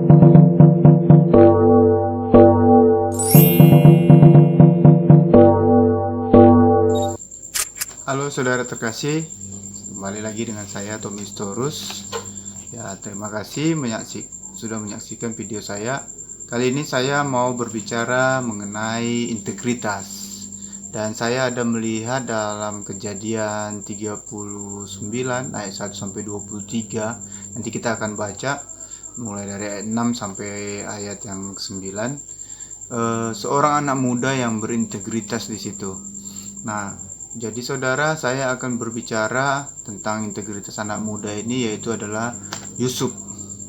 Halo saudara terkasih, kembali lagi dengan saya Tommy Storus. Ya, terima kasih sudah menyaksikan video saya. Kali ini saya mau berbicara mengenai integritas. Dan saya ada melihat dalam Kejadian 39 ayat 1 sampai 23. Nanti kita akan baca mulai dari ayat 6 sampai ayat yang 9. Seorang anak muda yang berintegritas di situ. Nah, jadi saudara, saya akan berbicara tentang integritas anak muda ini, yaitu adalah Yusuf.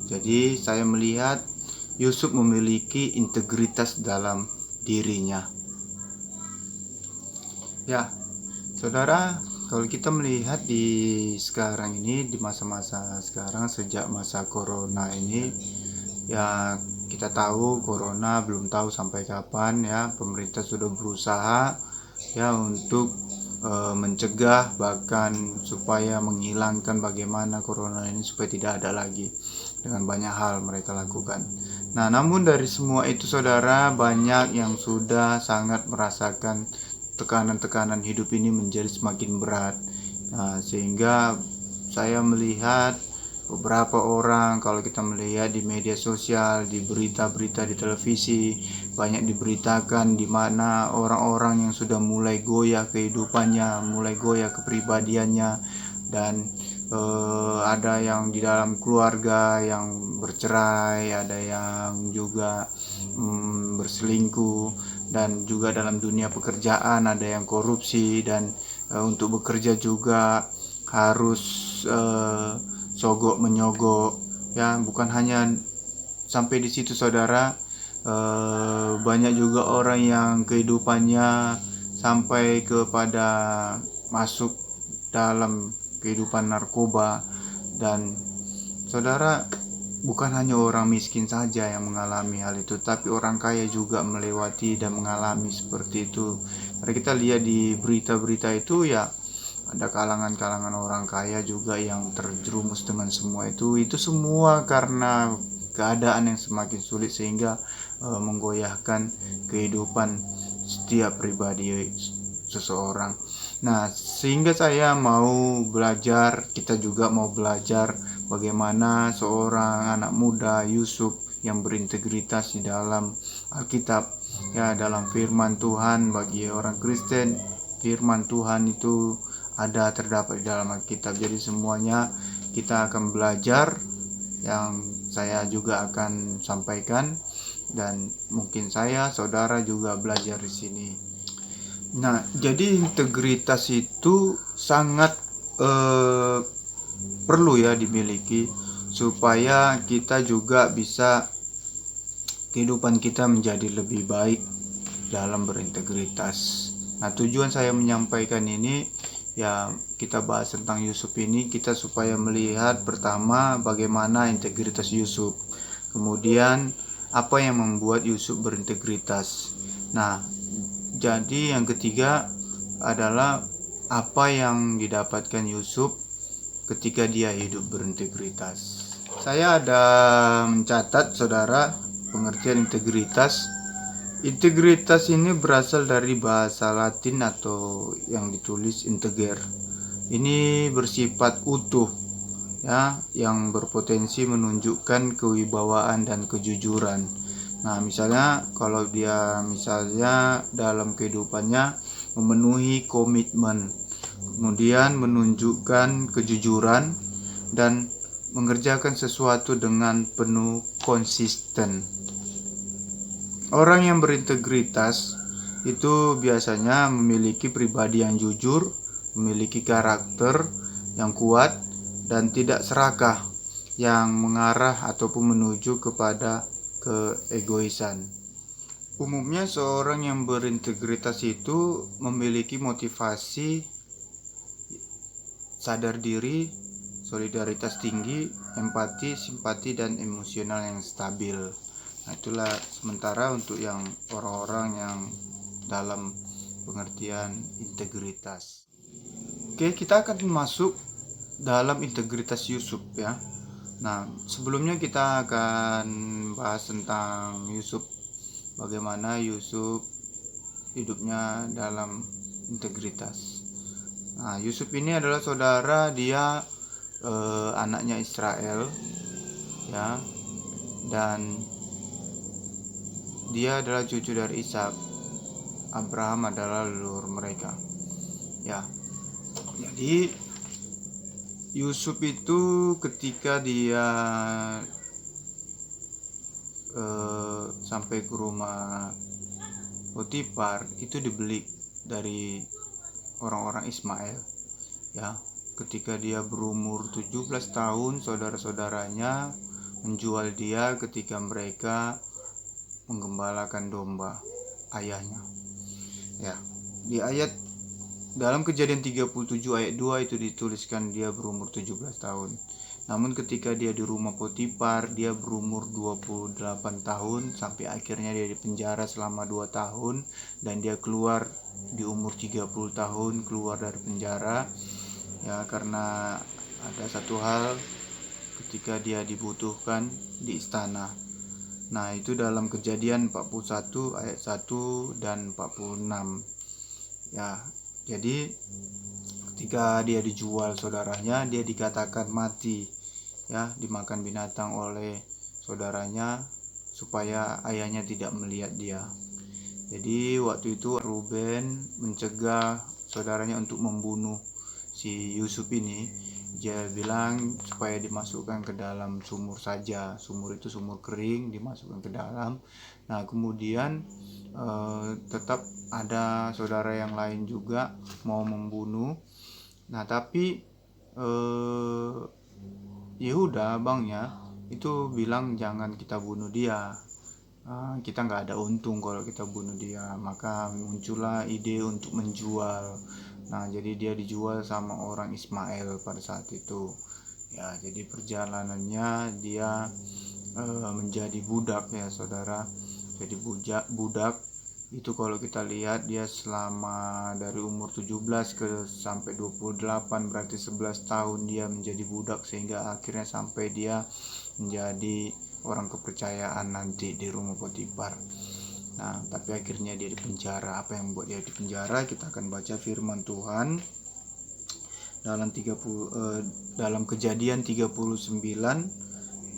Jadi saya melihat Yusuf memiliki integritas dalam dirinya. Ya, saudara, kalau kita melihat di sekarang ini, di masa-masa sekarang, sejak masa corona ini, ya kita tahu corona belum tahu sampai kapan, ya pemerintah sudah berusaha ya untuk mencegah, bahkan supaya menghilangkan bagaimana corona ini supaya tidak ada lagi. Dengan banyak hal mereka lakukan. Nah, namun dari semua itu saudara, banyak yang sudah sangat merasakan tekanan-tekanan hidup ini menjadi semakin berat. Nah, sehingga saya melihat beberapa orang, kalau kita melihat di media sosial, di berita-berita di televisi, banyak diberitakan di mana orang-orang yang sudah mulai goyah kehidupannya, mulai goyah kepribadiannya, dan ada yang di dalam keluarga yang bercerai, ada yang juga berselingkuh, dan juga dalam dunia pekerjaan ada yang korupsi, dan untuk bekerja juga harus sogok menyogok, ya bukan hanya sampai di situ saudara. Banyak juga orang yang kehidupannya sampai kepada masuk dalam kehidupan narkoba. Dan saudara, bukan hanya orang miskin saja yang mengalami hal itu, tapi orang kaya juga melewati dan mengalami seperti itu. Karena kita lihat di berita-berita itu, ya ada kalangan-kalangan orang kaya juga yang terjerumus dengan semua itu semua karena keadaan yang semakin sulit, sehingga menggoyahkan kehidupan setiap pribadi seseorang. Nah, sehingga saya mau belajar, kita juga mau belajar bagaimana seorang anak muda Yusuf yang berintegritas di dalam Alkitab, ya dalam firman Tuhan. Bagi orang Kristen, firman Tuhan itu ada terdapat di dalam Alkitab. Jadi semuanya kita akan belajar, yang saya juga akan sampaikan, dan mungkin saudara juga belajar di sini. Nah, jadi integritas itu sangat perlu ya dimiliki, supaya kita juga bisa kehidupan kita menjadi lebih baik dalam berintegritas. Nah, tujuan saya menyampaikan ini, ya kita bahas tentang Yusuf ini, kita supaya melihat pertama bagaimana integritas Yusuf, kemudian apa yang membuat Yusuf berintegritas. Nah, jadi yang ketiga adalah apa yang didapatkan Yusuf ketika dia hidup berintegritas. Saya ada mencatat saudara pengertian integritas. Integritas ini berasal dari bahasa Latin atau yang ditulis integer. Ini bersifat utuh, ya, yang berpotensi menunjukkan kewibawaan dan kejujuran. Nah, misalnya kalau dia dalam kehidupannya memenuhi komitmen, kemudian menunjukkan kejujuran dan mengerjakan sesuatu dengan penuh konsisten. Orang yang berintegritas itu biasanya memiliki pribadi yang jujur, memiliki karakter yang kuat, dan tidak serakah yang mengarah ataupun menuju kepada keegoisan. Umumnya seorang yang berintegritas itu memiliki motivasi, sadar diri, solidaritas tinggi, empati, simpati, dan emosional yang stabil. Nah, itulah sementara untuk yang orang-orang yang dalam pengertian integritas. Oke, kita akan masuk dalam integritas Yusuf ya. Nah, sebelumnya kita akan bahas tentang Yusuf, bagaimana Yusuf hidupnya dalam integritas. Nah, Yusuf ini adalah saudara, dia anaknya Israel, ya, dan dia adalah cucu dari Ishak. Abraham adalah leluhur mereka, ya. Jadi Yusuf itu ketika dia sampai ke rumah Potifar, itu dibeli dari orang-orang Ismail, ya. Ketika dia berumur 17 tahun, saudara-saudaranya menjual dia ketika mereka menggembalakan domba ayahnya, ya. Di ayat dalam Kejadian 37 ayat 2 itu dituliskan dia berumur 17 tahun. Namun ketika dia di rumah Potifar, dia berumur 28 tahun sampai akhirnya dia dipenjara selama 2 tahun dan dia keluar di umur 30 tahun, keluar dari penjara, ya, karena ada satu hal ketika dia dibutuhkan di istana. Nah, itu dalam Kejadian 41 ayat 1 dan 46. Ya, jadi ketika dia dijual saudaranya, dia dikatakan mati, ya, dimakan binatang oleh saudaranya supaya ayahnya tidak melihat dia. Jadi waktu itu Ruben mencegah saudaranya untuk membunuh si Yusuf ini. Dia bilang supaya dimasukkan ke dalam sumur saja. Sumur itu sumur kering, dimasukkan ke dalam. Nah, kemudian tetap ada saudara yang lain juga mau membunuh. Nah, tapi Yehuda abangnya itu bilang jangan kita bunuh dia. Kita nggak ada untung kalau kita bunuh dia. Maka muncullah ide untuk menjual. Nah, jadi dia dijual sama orang Ismail pada saat itu, ya. Jadi perjalanannya dia menjadi budak, ya saudara. Jadi budak itu kalau kita lihat dia selama dari umur 17 ke sampai 28, berarti 11 tahun dia menjadi budak, sehingga akhirnya sampai dia menjadi orang kepercayaan nanti di rumah Potifar. Nah, tapi akhirnya dia dipenjara. Apa yang membuat dia dipenjara? Kita akan baca firman Tuhan dalam dalam Kejadian 39.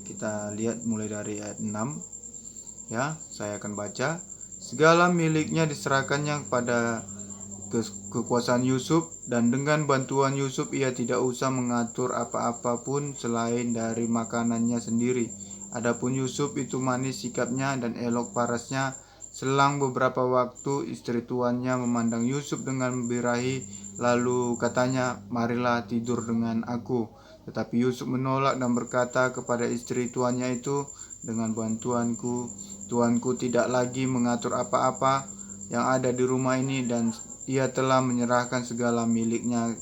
Kita lihat mulai dari ayat 6. Ya, saya akan baca. Segala miliknya diserahkannya kepada kekuasaan Yusuf, dan dengan bantuan Yusuf ia tidak usah mengatur apa-apa pun selain dari makanannya sendiri. Adapun Yusuf itu manis sikapnya dan elok parasnya. Selang beberapa waktu istri tuannya memandang Yusuf dengan membirahi, lalu katanya, marilah tidur dengan aku. Tetapi Yusuf menolak dan berkata kepada istri tuannya itu, dengan bantuanku, tuanku tidak lagi mengatur apa-apa yang ada di rumah ini, dan ia telah menyerahkan segala miliknya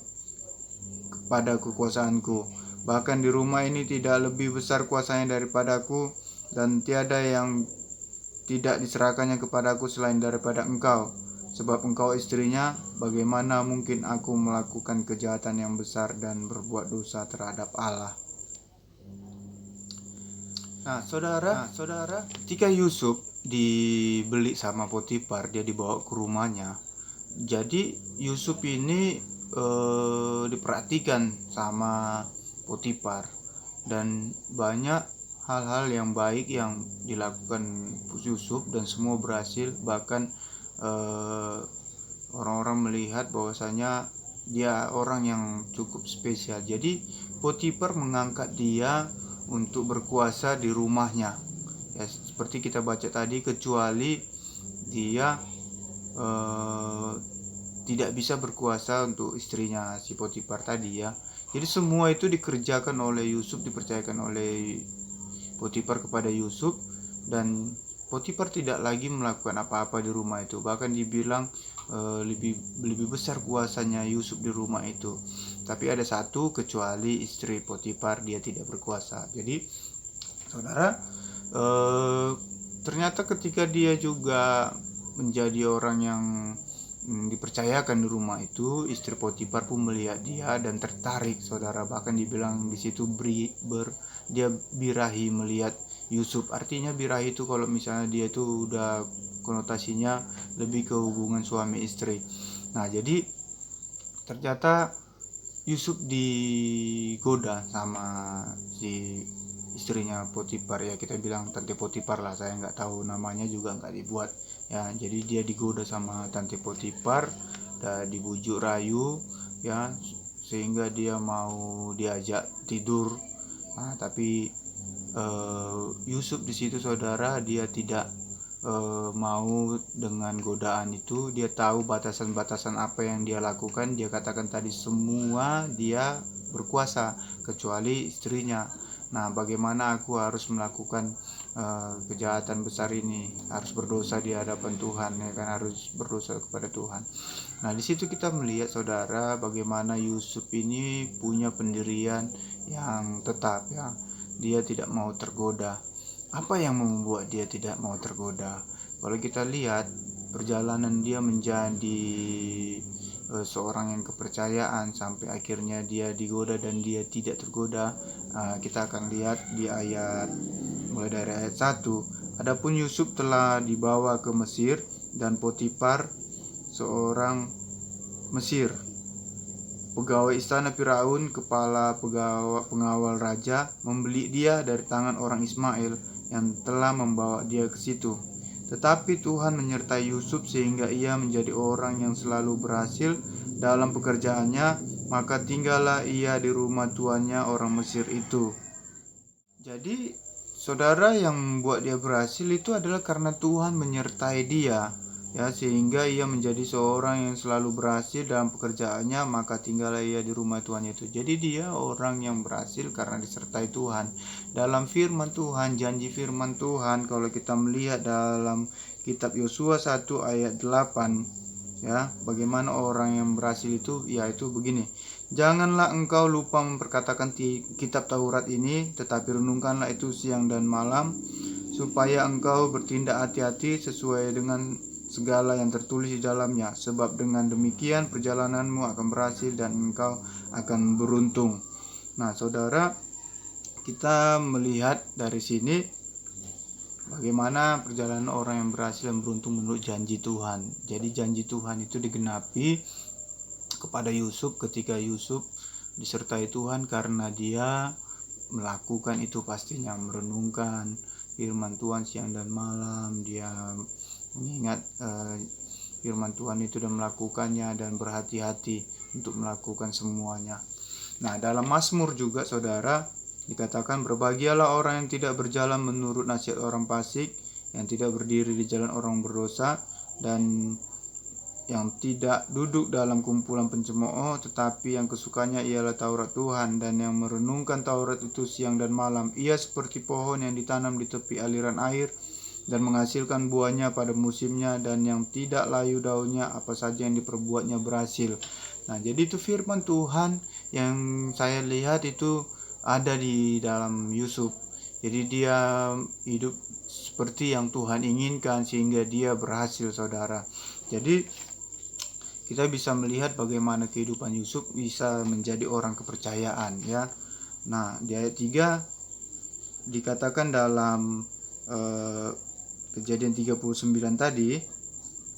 kepada kekuasaanku. Bahkan di rumah ini tidak lebih besar kuasanya daripadaku, dan tiada yang tidak diserahkannya kepadaku selain daripada engkau. Sebab engkau istrinya, bagaimana mungkin aku melakukan kejahatan yang besar dan berbuat dosa terhadap Allah. Nah, saudara, ketika Yusuf dibeli sama Potifar, dia dibawa ke rumahnya. Jadi Yusuf ini diperhatikan sama Potifar, dan banyak hal-hal yang baik yang dilakukan Yusuf dan semua berhasil. Bahkan orang-orang melihat bahwasanya dia orang yang cukup spesial. Jadi Potifar mengangkat dia untuk berkuasa di rumahnya, ya, seperti kita baca tadi, kecuali dia tidak bisa berkuasa untuk istrinya si Potifar tadi, ya. Jadi semua itu dikerjakan oleh Yusuf, dipercayakan oleh Potifar kepada Yusuf, dan Potifar tidak lagi melakukan apa-apa di rumah itu. Bahkan dibilang lebih besar kuasanya Yusuf di rumah itu. Tapi ada satu, kecuali istri Potifar, dia tidak berkuasa. Jadi saudara, ternyata ketika dia juga menjadi orang yang dipercayakan di rumah itu, istri Potifar pun melihat dia dan tertarik, saudara. Bahkan dibilang di situ dia birahi melihat Yusuf. Artinya birahi itu kalau misalnya dia itu udah konotasinya lebih ke hubungan suami istri. Nah, jadi ternyata Yusuf digoda sama si istrinya Potifar, ya kita bilang tante Potifar lah, saya nggak tahu namanya juga nggak dibuat ya. Jadi dia digoda sama tante Potifar dan dibujuk rayu ya, sehingga dia mau diajak tidur. Nah, tapi Yusuf di situ saudara, dia tidak mau dengan godaan itu. Dia tahu batasan-batasan apa yang dia lakukan. Dia katakan tadi semua dia berkuasa kecuali istrinya. Nah, bagaimana aku harus melakukan kejahatan besar ini, harus berdosa di hadapan Tuhan, ya kan, harus berdosa kepada Tuhan. Nah, di situ kita melihat saudara bagaimana Yusuf ini punya pendirian yang tetap ya. Dia tidak mau tergoda. Apa yang membuat dia tidak mau tergoda? Kalau kita lihat perjalanan dia menjadi seorang yang kepercayaan sampai akhirnya dia digoda dan dia tidak tergoda, kita akan lihat di ayat mulai dari ayat 1. Adapun Yusuf telah dibawa ke Mesir, dan Potifar, seorang Mesir, pegawai istana Firaun, kepala pengawal raja, membeli dia dari tangan orang Ismail yang telah membawa dia ke situ. Tetapi Tuhan menyertai Yusuf sehingga ia menjadi orang yang selalu berhasil dalam pekerjaannya, maka tinggallah ia di rumah tuannya orang Mesir itu. Jadi saudara, yang membuat dia berhasil itu adalah karena Tuhan menyertai dia ya, sehingga ia menjadi seorang yang selalu berhasil dalam pekerjaannya, maka tinggallah ia di rumah Tuhan itu. Jadi dia orang yang berhasil karena disertai Tuhan. Dalam firman Tuhan, janji firman Tuhan, kalau kita melihat dalam kitab Yosua 1 ayat 8 ya, bagaimana orang yang berhasil itu, yaitu begini: janganlah engkau lupa memperkatakan kitab Taurat ini, tetapi renungkanlah itu siang dan malam, supaya engkau bertindak hati-hati sesuai dengan segala yang tertulis di dalamnya. Sebab dengan demikian perjalananmu akan berhasil dan engkau akan beruntung. Nah saudara, kita melihat dari sini bagaimana perjalanan orang yang berhasil dan beruntung menurut janji Tuhan. Jadi janji Tuhan itu digenapi kepada Yusuf ketika Yusuf disertai Tuhan, karena dia melakukan itu pastinya, merenungkan firman Tuhan siang dan malam. Dia mengingat firman Tuhan itu dan melakukannya, dan berhati-hati untuk melakukan semuanya. Nah, dalam Mazmur juga saudara dikatakan, berbahagialah orang yang tidak berjalan menurut nasihat orang fasik, yang tidak berdiri di jalan orang berdosa, dan yang tidak duduk dalam kumpulan pencemooh, tetapi yang kesukanya ialah Taurat Tuhan, dan yang merenungkan Taurat itu siang dan malam. Ia seperti pohon yang ditanam di tepi aliran air, dan menghasilkan buahnya pada musimnya, dan yang tidak layu daunnya, apa saja yang diperbuatnya berhasil. Nah, jadi itu firman Tuhan yang saya lihat itu ada di dalam Yusuf. Jadi dia hidup seperti yang Tuhan inginkan sehingga dia berhasil saudara. Jadi kita bisa melihat bagaimana kehidupan Yusuf bisa menjadi orang kepercayaan ya. Nah, di ayat 3 dikatakan dalam Kejadian 39 tadi,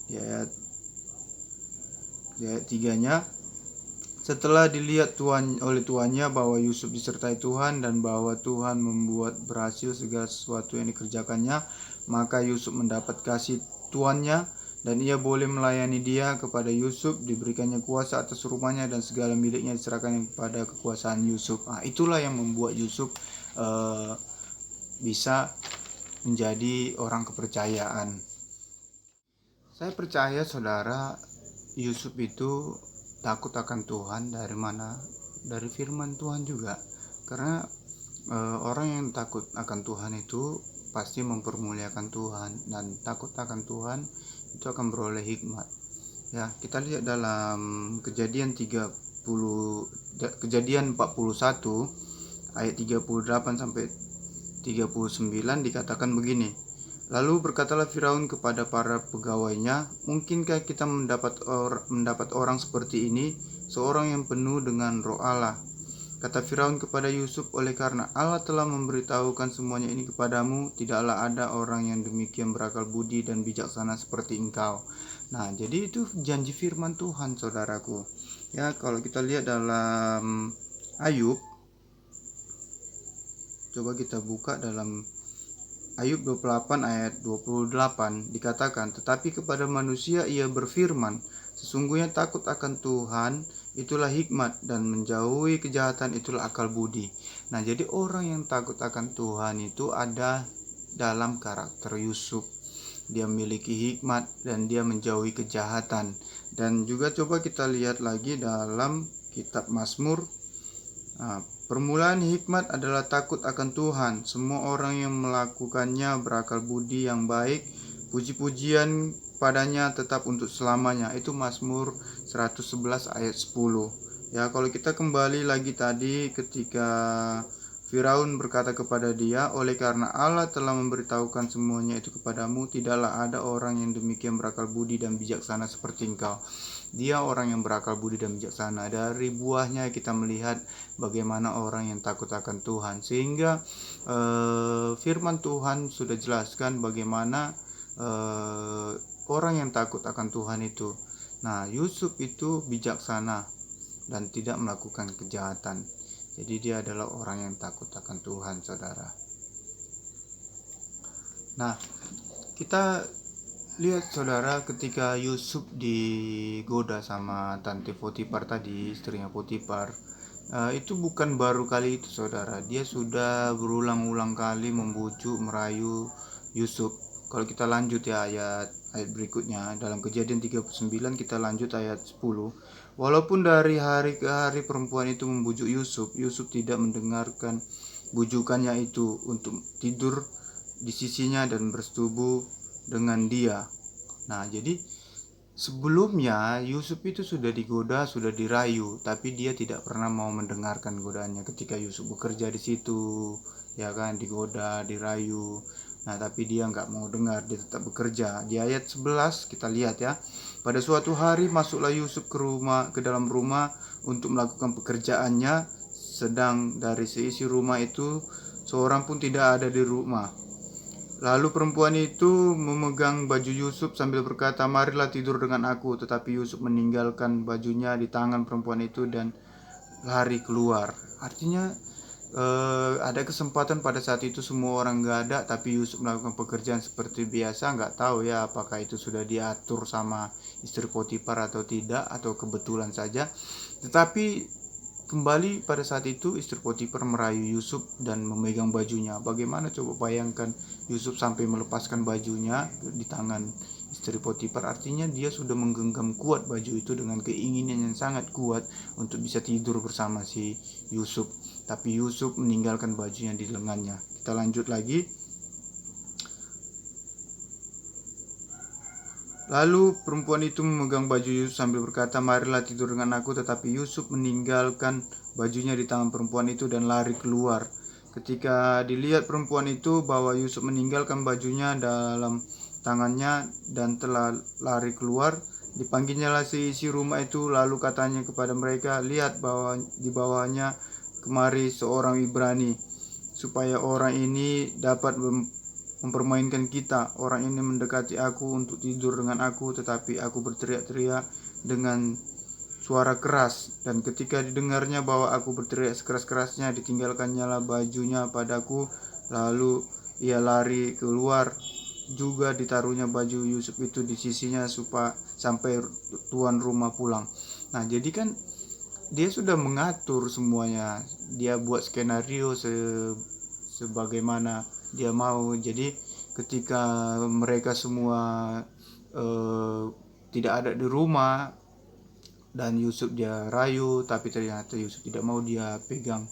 di ayat 3-nya, setelah dilihat oleh tuannya bahwa Yusuf disertai Tuhan dan bahwa Tuhan membuat berhasil segala sesuatu yang dikerjakannya, maka Yusuf mendapat kasih tuannya, dan ia boleh melayani dia. Kepada Yusuf diberikannya kuasa atas rumahnya, dan segala miliknya diserahkan kepada kekuasaan Yusuf. Nah, itulah yang membuat Yusuf bisa menjadi orang kepercayaan. Saya percaya saudara, Yusuf itu takut akan Tuhan. Dari mana? Dari firman Tuhan juga. Karena orang yang takut akan Tuhan itu pasti mempermuliakan Tuhan, dan takut akan Tuhan itu akan beroleh hikmat. Ya, kita lihat dalam Kejadian 41 ayat 38 sampai 39 dikatakan begini: lalu berkatalah Firaun kepada para pegawainya, mungkinkah kita mendapat orang seperti ini, seorang yang penuh dengan roh Allah, Kata Firaun kepada Yusuf, oleh karena Allah telah memberitahukan semuanya ini kepadamu, tidaklah ada orang yang demikian berakal budi dan bijaksana seperti engkau. Nah, jadi itu janji firman Tuhan, saudaraku. Ya, kalau kita lihat dalam Ayub, coba kita buka dalam Ayub 28 ayat 28, dikatakan, tetapi kepada manusia ia berfirman, sesungguhnya takut akan Tuhan itulah hikmat, dan menjauhi kejahatan itulah akal budi. Nah, jadi orang yang takut akan Tuhan itu ada dalam karakter Yusuf. Dia memiliki hikmat dan dia menjauhi kejahatan. Dan juga coba kita lihat lagi dalam kitab Mazmur. Permulaan hikmat adalah takut akan Tuhan. Semua orang yang melakukannya berakal budi yang baik. Puji-pujian padanya tetap untuk selamanya. Itu Mazmur 111 ayat 10. Ya, kalau kita kembali lagi tadi ketika Firaun berkata kepada dia, oleh karena Allah telah memberitahukan semuanya itu kepadamu, tidaklah ada orang yang demikian berakal budi dan bijaksana seperti engkau. Dia orang yang berakal budi dan bijaksana. Dari buahnya kita melihat bagaimana orang yang takut akan Tuhan. Sehingga firman Tuhan sudah jelaskan bagaimana orang yang takut akan Tuhan itu. Nah, Yusuf itu bijaksana dan tidak melakukan kejahatan. Jadi dia adalah orang yang takut akan Tuhan, saudara. Nah, kita lihat, saudara, ketika Yusuf digoda sama tante Potifar tadi, istrinya Potifar, itu bukan baru kali itu, saudara. Dia sudah berulang-ulang kali membujuk, merayu Yusuf. Kalau kita lanjut ya ayat berikutnya, dalam Kejadian 39 kita lanjut ayat 10. Walaupun dari hari ke hari perempuan itu membujuk Yusuf, Yusuf tidak mendengarkan bujukannya itu untuk tidur di sisinya dan bersetubuh dengan dia. Nah, jadi sebelumnya Yusuf itu sudah digoda, sudah dirayu, tapi dia tidak pernah mau mendengarkan godaannya. Ketika Yusuf bekerja di situ, ya kan, digoda, dirayu. Nah, tapi dia nggak mau dengar, dia tetap bekerja. Di ayat 11 kita lihat ya. Pada suatu hari masuklah Yusuf ke dalam rumah untuk melakukan pekerjaannya, sedang dari seisi rumah itu seorang pun tidak ada di rumah. Lalu perempuan itu memegang baju Yusuf sambil berkata, marilah tidur dengan aku. Tetapi Yusuf meninggalkan bajunya di tangan perempuan itu dan lari keluar. Artinya ada kesempatan pada saat itu semua orang gak ada, tapi Yusuf melakukan pekerjaan seperti biasa. Gak tahu ya apakah itu sudah diatur sama istri Potifar atau tidak, atau kebetulan saja. Tetapi kembali pada saat itu istri Potifar merayu Yusuf dan memegang bajunya. Bagaimana coba bayangkan Yusuf sampai melepaskan bajunya di tangan istri Potifar. Artinya dia sudah menggenggam kuat baju itu dengan keinginan yang sangat kuat untuk bisa tidur bersama si Yusuf. Tapi Yusuf meninggalkan bajunya di lengannya. Kita lanjut lagi. Lalu perempuan itu memegang baju Yusuf sambil berkata, marilah tidur dengan aku. Tetapi Yusuf meninggalkan bajunya di tangan perempuan itu dan lari keluar. Ketika dilihat perempuan itu bahwa Yusuf meninggalkan bajunya dalam tangannya dan telah lari keluar, dipanggilnyalah seisi rumah itu. Lalu katanya kepada mereka, lihat bahwa di bawahnya kemari seorang Ibrani, supaya orang ini dapat mempermainkan kita. Orang ini mendekati aku untuk tidur dengan aku, tetapi aku berteriak-teriak dengan suara keras, dan ketika didengarnya bahwa aku berteriak sekeras-kerasnya, ditinggalkannya lah bajunya padaku. Lalu ia lari keluar, juga ditaruhnya baju Yusuf itu di sisinya sampai tuan rumah pulang. Nah, jadi kan dia sudah mengatur semuanya, dia buat skenario sebagaimana dia mau. Jadi ketika mereka semua tidak ada di rumah dan Yusuf dia rayu, tapi ternyata Yusuf tidak mau, dia pegang,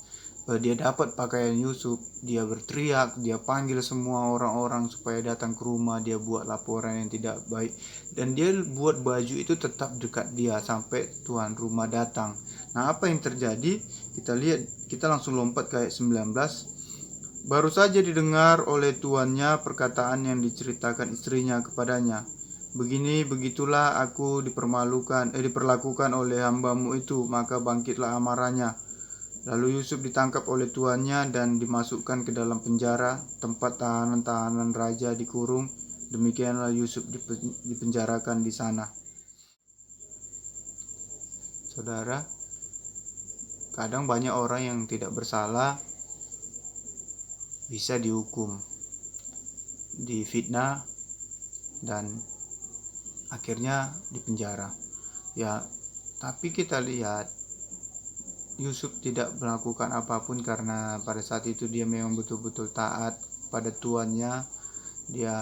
dia dapat pakaian Yusuf, dia berteriak, dia panggil semua orang-orang supaya datang ke rumah, dia buat laporan yang tidak baik, dan dia buat baju itu tetap dekat dia sampai tuan rumah datang. Nah, apa yang terjadi? Kita lihat, kita langsung lompat ke ayat 19. Baru saja didengar oleh tuannya perkataan yang diceritakan istrinya kepadanya. Begitulah aku diperlakukan oleh hambamu itu. Maka bangkitlah amarahnya Lalu Yusuf ditangkap oleh tuannya dan dimasukkan ke dalam penjara, tempat tahanan-tahanan raja dikurung. Demikianlah Yusuf dipenjarakan di sana. Saudara, kadang banyak orang yang tidak bersalah bisa dihukum, difitnah, dan akhirnya dipenjara. Ya, tapi kita lihat Yusuf tidak melakukan apapun karena pada saat itu dia memang betul-betul taat pada tuannya. Dia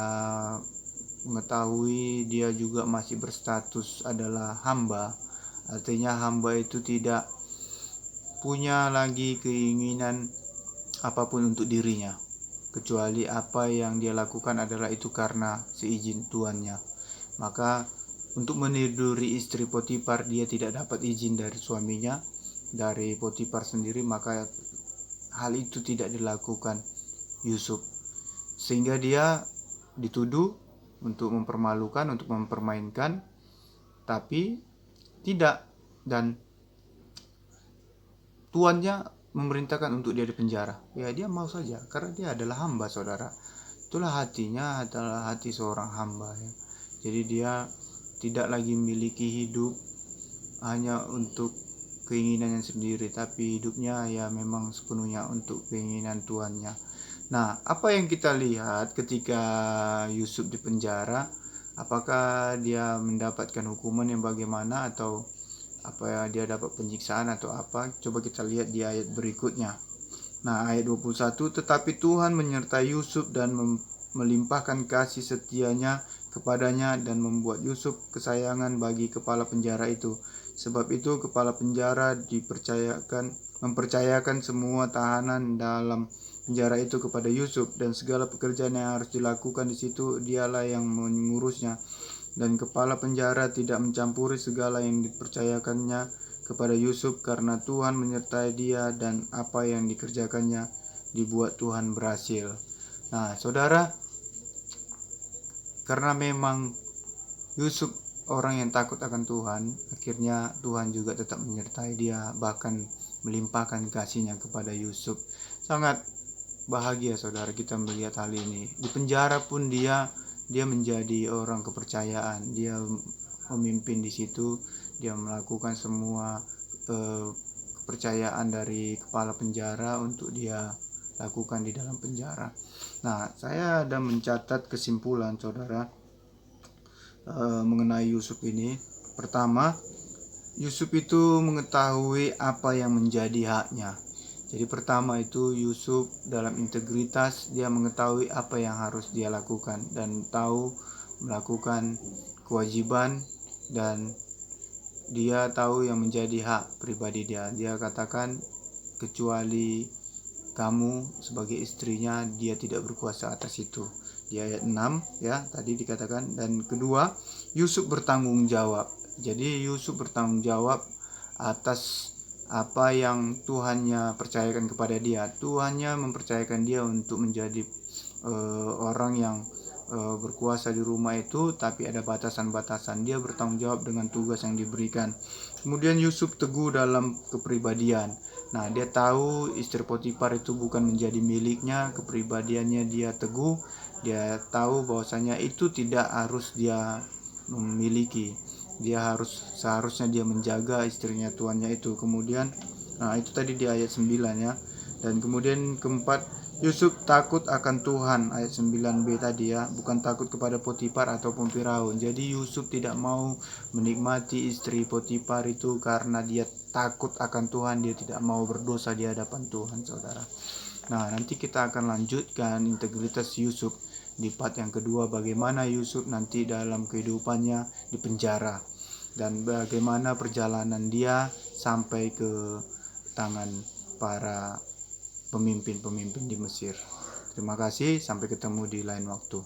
mengetahui dia juga masih berstatus adalah hamba. Artinya hamba itu tidak punya lagi keinginan apapun untuk dirinya, kecuali apa yang dia lakukan adalah itu karena seizin tuannya. Maka untuk meniduri istri Potifar dia tidak dapat izin dari suaminya, dari Potifar sendiri, maka hal itu tidak dilakukan Yusuf, sehingga dia dituduh untuk mempermalukan, untuk mempermainkan, tapi tidak, dan tuannya memerintahkan untuk dia dipenjara. Ya dia mau saja karena dia adalah hamba, saudara. Itulah hatinya adalah hati seorang hamba ya. Jadi dia tidak lagi memiliki hidup hanya untuk keinginannya sendiri, tapi hidupnya ya memang sepenuhnya untuk keinginan tuannya. Nah, apa yang kita lihat ketika Yusuf dipenjara? Apakah dia mendapatkan hukuman yang bagaimana, atau apa dia dapat penyiksaan atau apa? Coba kita lihat di ayat berikutnya. Nah, ayat 21, tetapi Tuhan menyertai Yusuf dan melimpahkan kasih setianya kepadanya dan membuat Yusuf kesayangan bagi kepala penjara itu. Sebab itu kepala penjara mempercayakan semua tahanan dalam penjara itu kepada Yusuf, dan segala pekerjaan yang harus dilakukan di situ dialah yang mengurusnya. Dan kepala penjara tidak mencampuri segala yang dipercayakannya kepada Yusuf, karena Tuhan menyertai dia dan apa yang dikerjakannya dibuat Tuhan berhasil. Nah, saudara, karena memang Yusuf orang yang takut akan Tuhan, akhirnya Tuhan juga tetap menyertai dia, bahkan melimpahkan kasih-Nya kepada Yusuf. Sangat bahagia saudara kita melihat hal ini. Di penjara pun dia menjadi orang kepercayaan. Dia memimpin di situ, dia melakukan semua kepercayaan dari kepala penjara untuk dia lakukan di dalam penjara. Nah, saya ada mencatat kesimpulan saudara mengenai Yusuf ini. Pertama, Yusuf itu mengetahui apa yang menjadi haknya. Jadi pertama itu Yusuf dalam integritas, dia mengetahui apa yang harus dia lakukan dan tahu melakukan kewajiban, dan dia tahu yang menjadi hak pribadi dia. Dia katakan kecuali kamu sebagai istrinya, dia tidak berkuasa atas itu. Di ayat 6 ya tadi dikatakan. Dan kedua, Yusuf bertanggung jawab. Jadi Yusuf bertanggung jawab atas apa yang Tuhannya percayakan kepada dia. Tuhannya mempercayakan dia untuk menjadi orang yang berkuasa di rumah itu, tapi ada batasan-batasan. Dia bertanggung jawab dengan tugas yang diberikan. Kemudian Yusuf teguh dalam kepribadian. Nah, dia tahu istri Potifar itu bukan menjadi miliknya, kepribadiannya dia teguh. Dia tahu bahwasanya itu tidak harus dia memiliki. Dia seharusnya dia menjaga istrinya tuannya itu. Kemudian nah itu tadi di ayat 9 ya. Dan kemudian keempat, Yusuf takut akan Tuhan, ayat 9b tadi ya, bukan takut kepada Potifar ataupun Firaun. Jadi Yusuf tidak mau menikmati istri Potifar itu karena dia takut akan Tuhan, dia tidak mau berdosa di hadapan Tuhan, saudara. Nah, nanti kita akan lanjutkan integritas Yusuf di part yang kedua, bagaimana Yusuf nanti dalam kehidupannya di penjara dan bagaimana perjalanan dia sampai ke tangan para pemimpin-pemimpin di Mesir. Terima kasih, sampai ketemu di lain waktu.